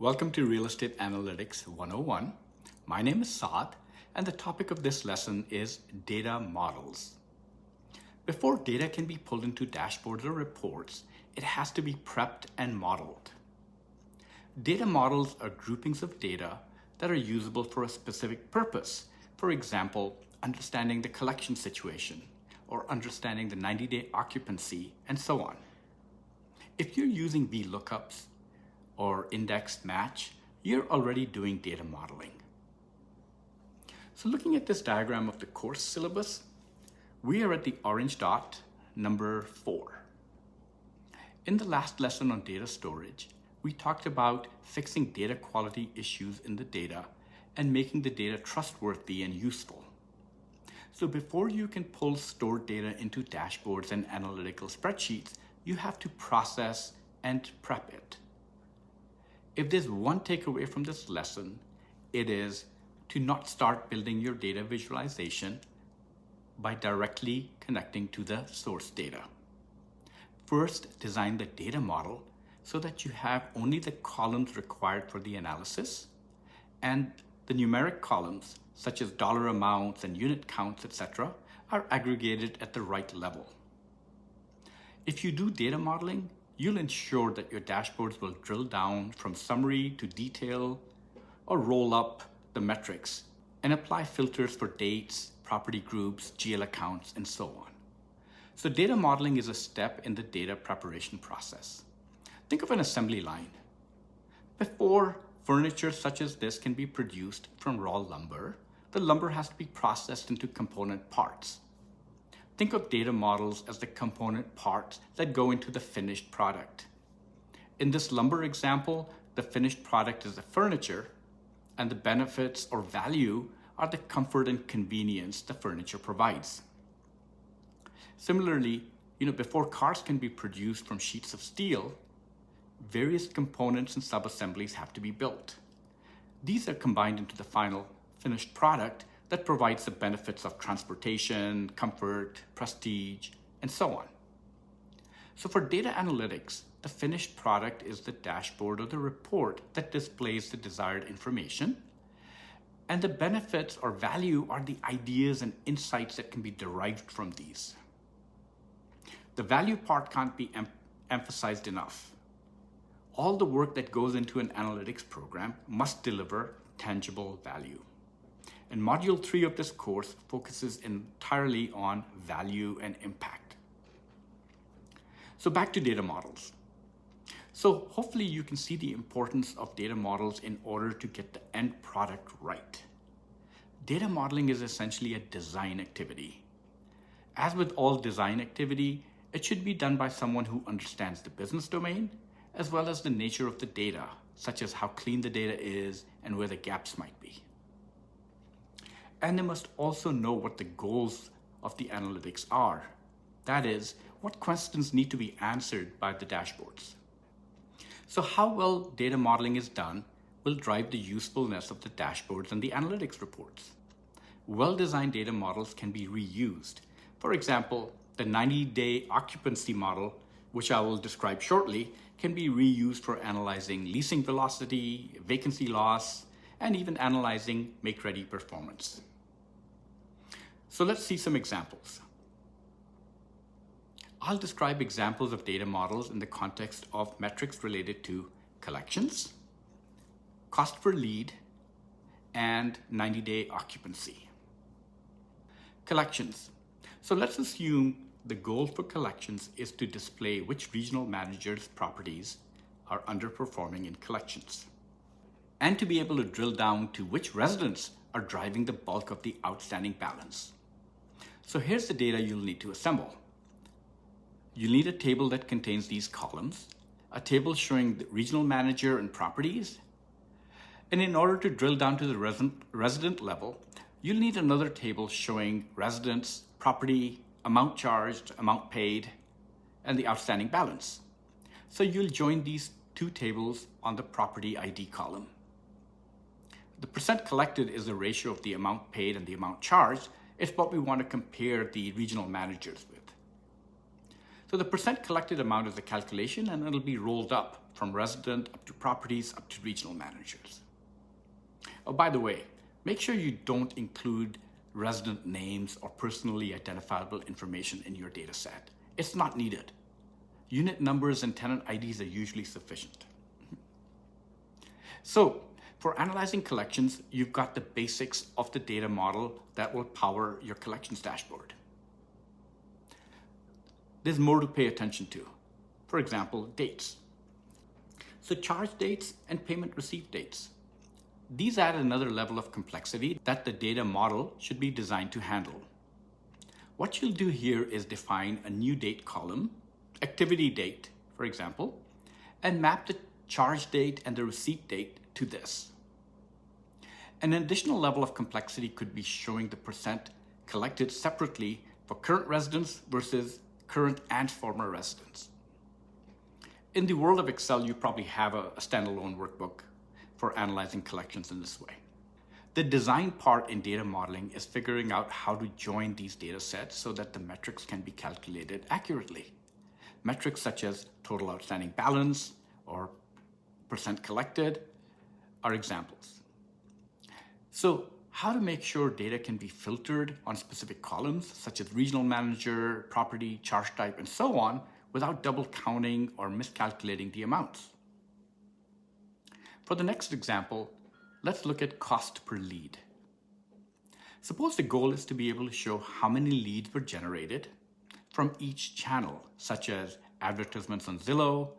Welcome to Real Estate Analytics 101. My name is Saad, and the topic of this lesson is data models. Before data can be pulled into dashboards or reports, it has to be prepped and modeled. Data models are groupings of data that are usable for a specific purpose. For example, understanding the collection situation or understanding the 90-day occupancy and so on. If you're using VLOOKUPs or index match, you're already doing data modeling. So looking at this diagram of the course syllabus, we are at the orange dot, number 4. In the last lesson on data storage, we talked about fixing data quality issues in the data and making the data trustworthy and useful. So before you can pull stored data into dashboards and analytical spreadsheets, you have to process and prep it. If there's one takeaway from this lesson, it is to not start building your data visualization by directly connecting to the source data. First, design the data model so that you have only the columns required for the analysis, and the numeric columns, such as dollar amounts and unit counts, etc., are aggregated at the right level. If you do data modeling, you'll ensure that your dashboards will drill down from summary to detail or roll up the metrics and apply filters for dates, property groups, GL accounts, and so on. So data modeling is a step in the data preparation process. Think of an assembly line. Before furniture such as this can be produced from raw lumber, the lumber has to be processed into component parts. Think of data models as the component parts that go into the finished product. In this lumber example, the finished product is the furniture, and the benefits or value are the comfort and convenience the furniture provides. Similarly, before cars can be produced from sheets of steel, various components and subassemblies have to be built. These are combined into the final finished product that provides the benefits of transportation, comfort, prestige, and so on. So for data analytics, the finished product is the dashboard or the report that displays the desired information, and the benefits or value are the ideas and insights that can be derived from these. The value part can't be emphasized enough. All the work that goes into an analytics program must deliver tangible value. And Module 3 of this course focuses entirely on value and impact. So back to data models. So hopefully you can see the importance of data models in order to get the end product right. Data modeling is essentially a design activity. As with all design activity, it should be done by someone who understands the business domain, as well as the nature of the data, such as how clean the data is and where the gaps might be. And they must also know what the goals of the analytics are. That is, what questions need to be answered by the dashboards. So how well data modeling is done will drive the usefulness of the dashboards and the analytics reports. Well-designed data models can be reused. For example, the 90-day occupancy model, which I will describe shortly, can be reused for analyzing leasing velocity, vacancy loss, and even analyzing make-ready performance. So let's see some examples. I'll describe examples of data models in the context of metrics related to collections, cost per lead, and 90-day occupancy. Collections. So let's assume the goal for collections is to display which regional managers' properties are underperforming in collections, and to be able to drill down to which residents are driving the bulk of the outstanding balance. So here's the data you'll need to assemble. You'll need a table that contains these columns, a table showing the regional manager and properties, and in order to drill down to the resident level, you'll need another table showing residents, property, amount charged, amount paid, and the outstanding balance. So you'll join these two tables on the property ID column. The percent collected is the ratio of the amount paid and the amount charged. It's what we want to compare the regional managers with. So the percent collected amount is a calculation, and it'll be rolled up from resident up to properties up to regional managers. Oh, by the way, make sure you don't include resident names or personally identifiable information in your data set. It's not needed. Unit numbers and tenant IDs are usually sufficient. So, for analyzing collections, you've got the basics of the data model that will power your collections dashboard. There's more to pay attention to. For example, dates. So charge dates and payment receipt dates. These add another level of complexity that the data model should be designed to handle. What you'll do here is define a new date column, activity date, for example, and map the charge date and the receipt date to this. An additional level of complexity could be showing the percent collected separately for current residents versus current and former residents. In the world of Excel, you probably have a standalone workbook for analyzing collections in this way. The design part in data modeling is figuring out how to join these data sets so that the metrics can be calculated accurately. Metrics such as total outstanding balance or percent collected are examples. So how to make sure data can be filtered on specific columns such as regional manager, property, charge type, and so on without double counting or miscalculating the amounts. For the next example, let's look at cost per lead. Suppose the goal is to be able to show how many leads were generated from each channel, such as advertisements on Zillow,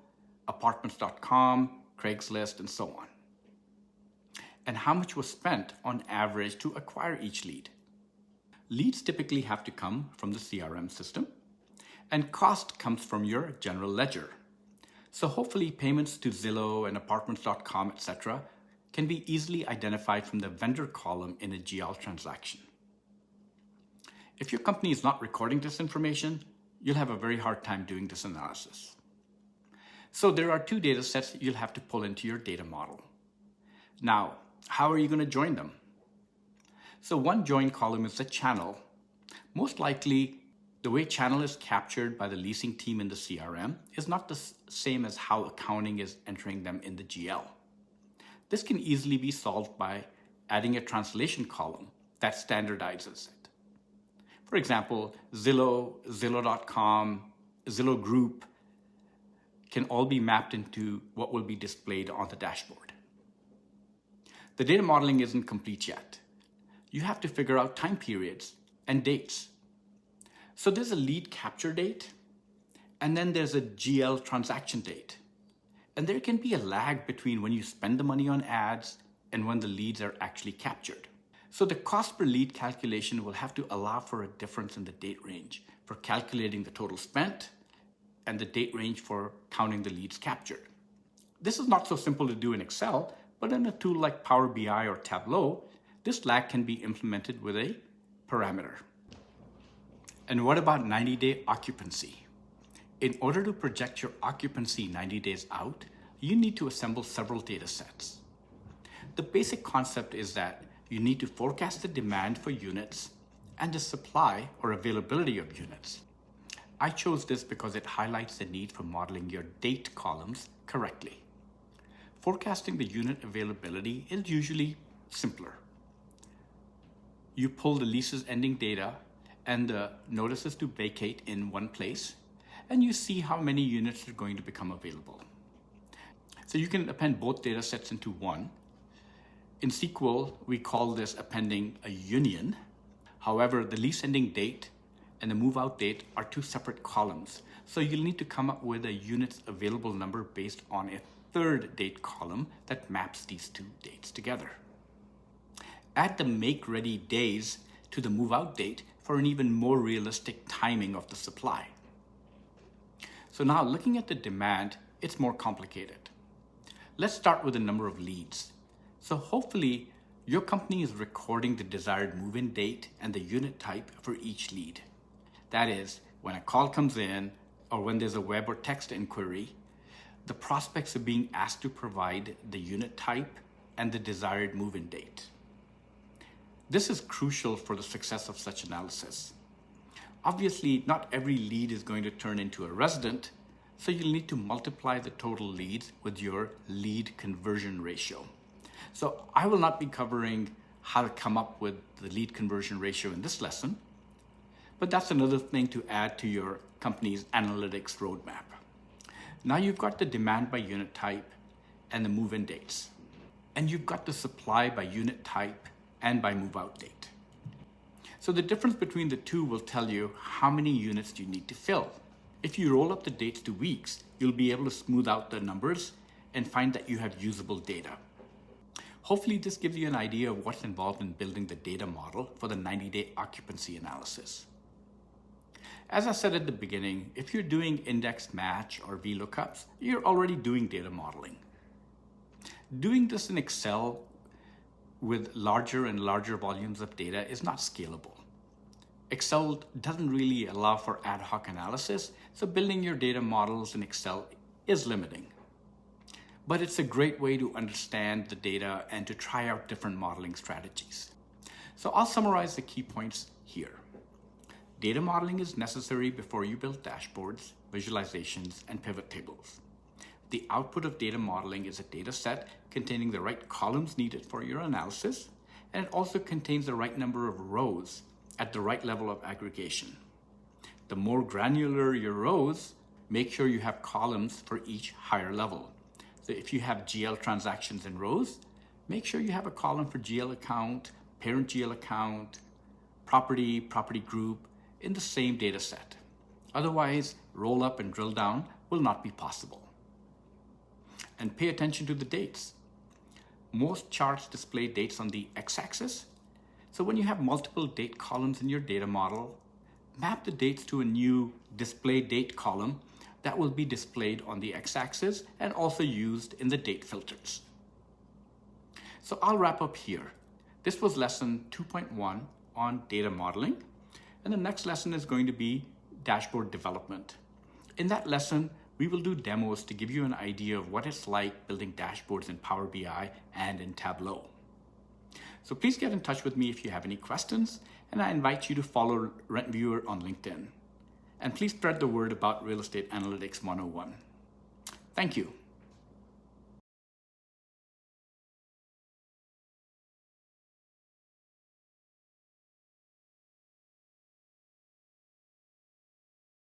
apartments.com, Craigslist, and so on, and how much was spent on average to acquire each lead. Leads typically have to come from the CRM system, and cost comes from your general ledger. So hopefully payments to Zillow and apartments.com, etc., can be easily identified from the vendor column in a GL transaction. If your company is not recording this information, you'll have a very hard time doing this analysis. So there are two data sets that you'll have to pull into your data model. Now, how are you going to join them? So one join column is the channel. Most likely, the way channel is captured by the leasing team in the CRM is not the same as how accounting is entering them in the GL. This can easily be solved by adding a translation column that standardizes it. For example, Zillow, Zillow.com, Zillow Group can all be mapped into what will be displayed on the dashboard. The data modeling isn't complete yet. You have to figure out time periods and dates. So there's a lead capture date, and then there's a GL transaction date. And there can be a lag between when you spend the money on ads and when the leads are actually captured. So the cost per lead calculation will have to allow for a difference in the date range for calculating the total spent and the date range for counting the leads captured. This is not so simple to do in Excel, but in a tool like Power BI or Tableau, this lag can be implemented with a parameter. And what about 90-day occupancy? In order to project your occupancy 90 days out, you need to assemble several data sets. The basic concept is that you need to forecast the demand for units and the supply or availability of units. I chose this because it highlights the need for modeling your date columns correctly. Forecasting the unit availability is usually simpler. You pull the lease's ending data and the notices to vacate in one place, and you see how many units are going to become available. So you can append both data sets into one. In SQL, we call this appending a union. However, the lease ending date and the move out date are two separate columns. So you'll need to come up with a units available number based on a third date column that maps these two dates together. Add the make ready days to the move out date for an even more realistic timing of the supply. So now looking at the demand, it's more complicated. Let's start with the number of leads. So hopefully your company is recording the desired move-in date and the unit type for each lead. That is, when a call comes in or when there's a web or text inquiry, the prospects are being asked to provide the unit type and the desired move-in date. This is crucial for the success of such analysis. Obviously, not every lead is going to turn into a resident, So you'll need to multiply the total leads with your lead conversion ratio. So I will not be covering how to come up with the lead conversion ratio in this lesson, but that's another thing to add to your company's analytics roadmap. Now you've got the demand by unit type and the move-in dates. And you've got the supply by unit type and by move-out date. So the difference between the two will tell you how many units you need to fill. If you roll up the dates to weeks, you'll be able to smooth out the numbers and find that you have usable data. Hopefully this gives you an idea of what's involved in building the data model for the 90-day occupancy analysis. As I said at the beginning, if you're doing index match or VLOOKUPs, you're already doing data modeling. Doing this in Excel with larger and larger volumes of data is not scalable. Excel doesn't really allow for ad hoc analysis, so building your data models in Excel is limiting. But it's a great way to understand the data and to try out different modeling strategies. So I'll summarize the key points here. Data modeling is necessary before you build dashboards, visualizations, and pivot tables. The output of data modeling is a data set containing the right columns needed for your analysis, and it also contains the right number of rows at the right level of aggregation. The more granular your rows, make sure you have columns for each higher level. So if you have GL transactions in rows, make sure you have a column for GL account, parent GL account, property group in the same data set. Otherwise, roll up and drill down will not be possible. And pay attention to the dates. Most charts display dates on the x-axis. So when you have multiple date columns in your data model, map the dates to a new display date column that will be displayed on the x-axis and also used in the date filters. So I'll wrap up here. This was lesson 2.1 on data modeling, and the next lesson is going to be dashboard development. In that lesson, we will do demos to give you an idea of what it's like building dashboards in Power BI and in Tableau. So please get in touch with me if you have any questions, and I invite you to follow RentViewer on LinkedIn. And please spread the word about Real Estate Analytics 101. Thank you.